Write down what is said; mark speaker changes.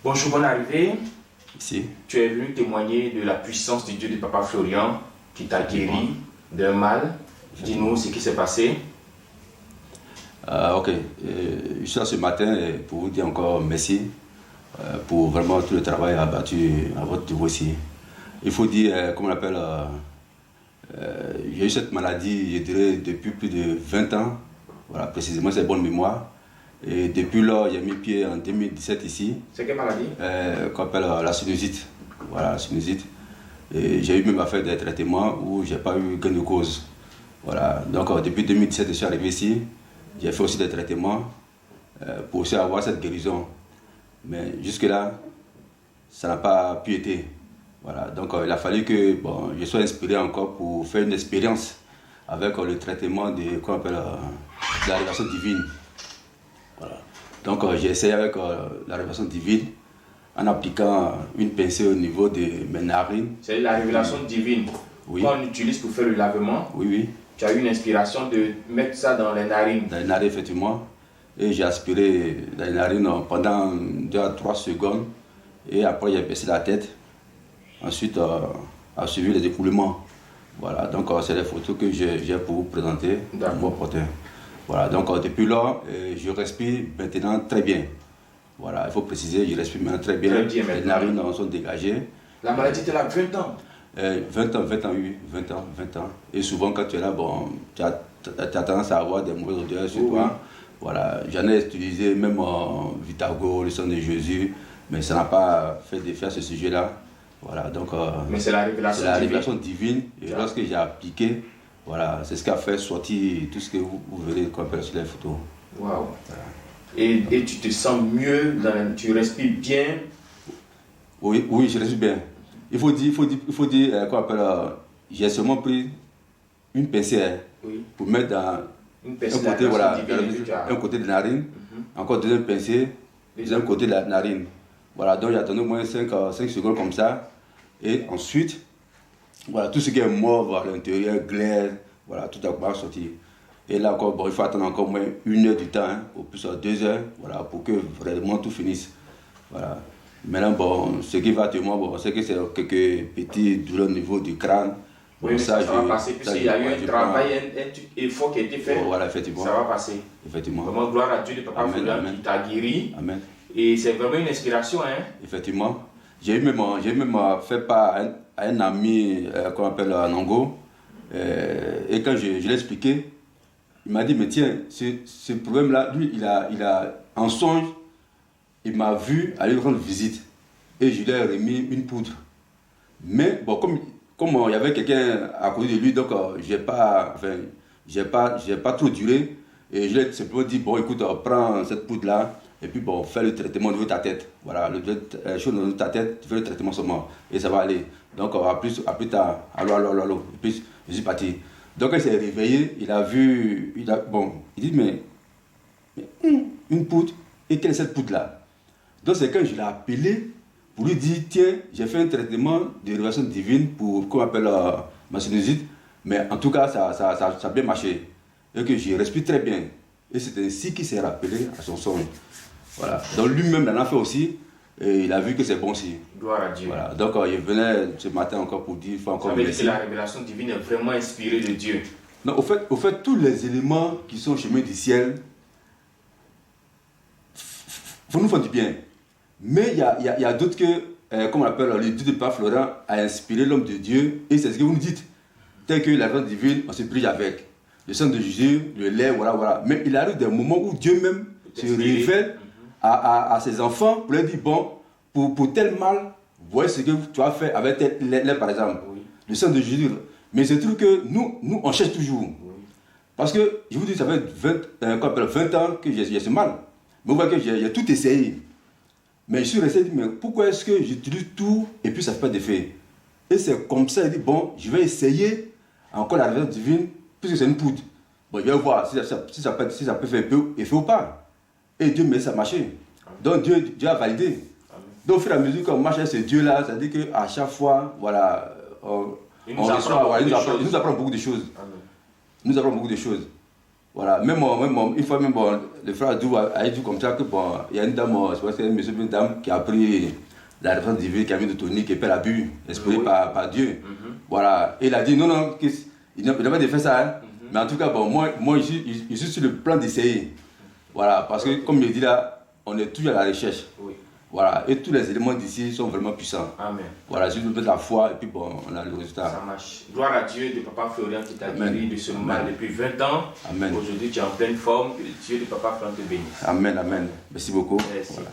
Speaker 1: Bonjour, bonne arrivée.
Speaker 2: Ici.
Speaker 1: Tu es venu témoigner de la puissance du Dieu de Papa Florian qui t'a guéri d'un mal. Dis-nous ce qui s'est passé.
Speaker 2: Ok. Je suis là ce matin pour vous dire encore merci pour vraiment tout le travail abattu à votre niveau ici. Il faut dire, comment on appelle, j'ai eu cette maladie, je dirais, depuis plus de 20 ans. Voilà, précisément, c'est bonne mémoire. Et depuis lors, j'ai mis pied en 2017 ici.
Speaker 1: C'est quelle maladie?
Speaker 2: Qu'on appelle la sinusite. Voilà, la sinusite. Et j'ai eu même à faire des traitements où je n'ai pas eu gain de cause. Voilà, donc depuis 2017, je suis arrivé ici. J'ai fait aussi des traitements pour aussi avoir cette guérison. Mais jusque-là, ça n'a pas pu être. Voilà, donc il a fallu que je sois inspiré encore pour faire une expérience avec le traitement de, qu'on appelle, de la révélation divine. Voilà. Donc j'ai essayé avec la révélation divine en appliquant une pincée au niveau de mes narines.
Speaker 1: C'est la révélation divine qu'on utilise pour faire le lavement.
Speaker 2: Oui.
Speaker 1: Tu as eu une inspiration de mettre ça dans les narines.
Speaker 2: Dans les narines, effectivement. Et j'ai aspiré dans les narines pendant 2 à 3 secondes. Et après, j'ai baissé la tête. Ensuite, a suivi les écoulements. Voilà, donc c'est les photos que j'ai pour vous présenter. Voilà, donc depuis là, je respire maintenant très bien. Voilà, il faut préciser, je respire maintenant très bien. Les narines sont dégagées.
Speaker 1: La maladie était là 20 ans.
Speaker 2: 20 ans, oui, 20 ans. Et souvent, quand tu es là, tu as tendance à avoir des mauvaises odeurs sur toi. Voilà, j'en ai utilisé même Vitago, le sang de Jésus, mais ça n'a pas fait d'effet à ce sujet-là. Voilà, donc,
Speaker 1: mais c'est la révélation
Speaker 2: divine. Et lorsque j'ai appliqué, voilà, c'est ce qui a fait sortir tout ce que vous verrez sur les photos.
Speaker 1: Waouh! Voilà. Et tu te sens mieux, tu respires bien?
Speaker 2: Oui, je respire bien. Il faut dire qu'on appelle, j'ai seulement pris une pincée pour mettre dans un côté, voilà, un côté de la narine, encore deuxième pincée, deuxième côté de la narine. Voilà, donc j'ai attendu au moins 5 secondes comme ça. Et ensuite, voilà, tout ce qui est mort à l'intérieur, glaire, voilà, tout a commencé à sortir. Et là encore, il faut attendre encore au moins 1 heure du temps, au plus 2 heures, voilà, pour que vraiment tout finisse. Voilà. Maintenant, ce qui va te moi, c'est que c'est quelques petits douleurs au niveau du crâne.
Speaker 1: Oui, mais ça va passer, puisqu'il y a eu un travail, un effort qui a été fait.
Speaker 2: Voilà, effectivement.
Speaker 1: Ça va passer.
Speaker 2: Effectivement.
Speaker 1: Vraiment, gloire à Dieu de Papa Florian qui t'a guéri.
Speaker 2: Amen.
Speaker 1: Et c'est vraiment une inspiration, hein?
Speaker 2: Effectivement. J'ai même fait part à un ami qu'on appelle Nango. Et quand je l'ai expliqué, il m'a dit, mais tiens, ce problème-là, lui, il a en songe, il m'a vu aller lui rendre visite. Et je lui ai remis une poudre. Mais comme il y avait quelqu'un à côté de lui, donc j'ai pas trop duré. Et je lui ai simplement dit, écoute, prends cette poudre-là. Et puis fais le traitement au niveau de ta tête. Voilà, la chose au niveau de ta tête, tu fais le traitement seulement. Et ça va aller. Donc à plus tard, allô. Et puis je suis parti. Donc il s'est réveillé, il dit mais une poudre, et quelle est cette poudre-là? Donc c'est quand je l'ai appelé pour lui dire, tiens, j'ai fait un traitement de révélation divine pour qu'on appelle ma sinusite, mais en tout cas ça a bien marché. Et que je respire très bien. Et c'est ainsi qu'il s'est rappelé à son songe. Voilà. Donc lui-même l'en a fait aussi, et il a vu que c'est bon aussi.
Speaker 1: Gloire à Dieu.
Speaker 2: Voilà. Donc il venait ce matin encore pour dire, il faut encore
Speaker 1: merci. Ça veut dire que la révélation divine est vraiment inspirée de Dieu.
Speaker 2: Non, au fait, tous les éléments qui sont au chemin du ciel, nous font du bien. Mais il y a d'autres que, comme on appelle le Dieu de Papa Florian, a inspiré l'homme de Dieu, et c'est ce que vous nous dites. Tel que la révélation divine, on se brige avec. Le sang de Jésus, le lait, voilà. Mais il arrive des moments où Dieu même se révèle à ses enfants pour leur dire, pour tel mal, voyez ce que tu as fait avec tel lait, par exemple. Oui. Le sang de Jésus. Mais je trouve que nous, on cherche toujours. Oui. Parce que, je vous dis, ça fait 20 ans que j'ai ce mal. Mais vous voyez que j'ai tout essayé. Mais je suis resté, mais pourquoi est-ce que j'utilise tout et puis ça ne fait pas d'effet? Et c'est comme ça, il dit, je vais essayer encore la révélation divine, puisque c'est une poudre. Je vais voir si ça peut faire un peu effet ou pas. Et Dieu me ça a marché. Donc Dieu a validé. Amen. Donc au fur et à mesure qu'on marche avec ce Dieu-là, ça dit qu'à chaque fois, voilà, il nous apprend beaucoup de choses. Amen. Il nous apprend beaucoup de choses. Voilà, une fois même, bon, le frère Adou a dit comme ça que bon, il y a une dame, je pense que c'est monsieur, une dame qui a pris la référence divine, qui a mis de tonique et puis elle a bu, inspiré par Dieu. Voilà, et il a dit non, non, il n'a pas fait ça, hein. Mais en tout cas, bon, moi je suis sur le plan d'essayer. Voilà, parce que comme je dis là, on est toujours à la recherche.
Speaker 1: Oui.
Speaker 2: Voilà, et tous les éléments d'ici sont vraiment puissants.
Speaker 1: Amen.
Speaker 2: Voilà, si nous mettons la foi et puis bon, on a le résultat.
Speaker 1: Ça marche. Gloire à Dieu de Papa Florian qui t'a guéri de ce mal depuis 20 ans.
Speaker 2: Amen.
Speaker 1: Aujourd'hui, tu es en pleine forme. Que Dieu de Papa Florian te bénisse.
Speaker 2: Amen, amen. Merci beaucoup.
Speaker 1: Merci.
Speaker 2: Voilà.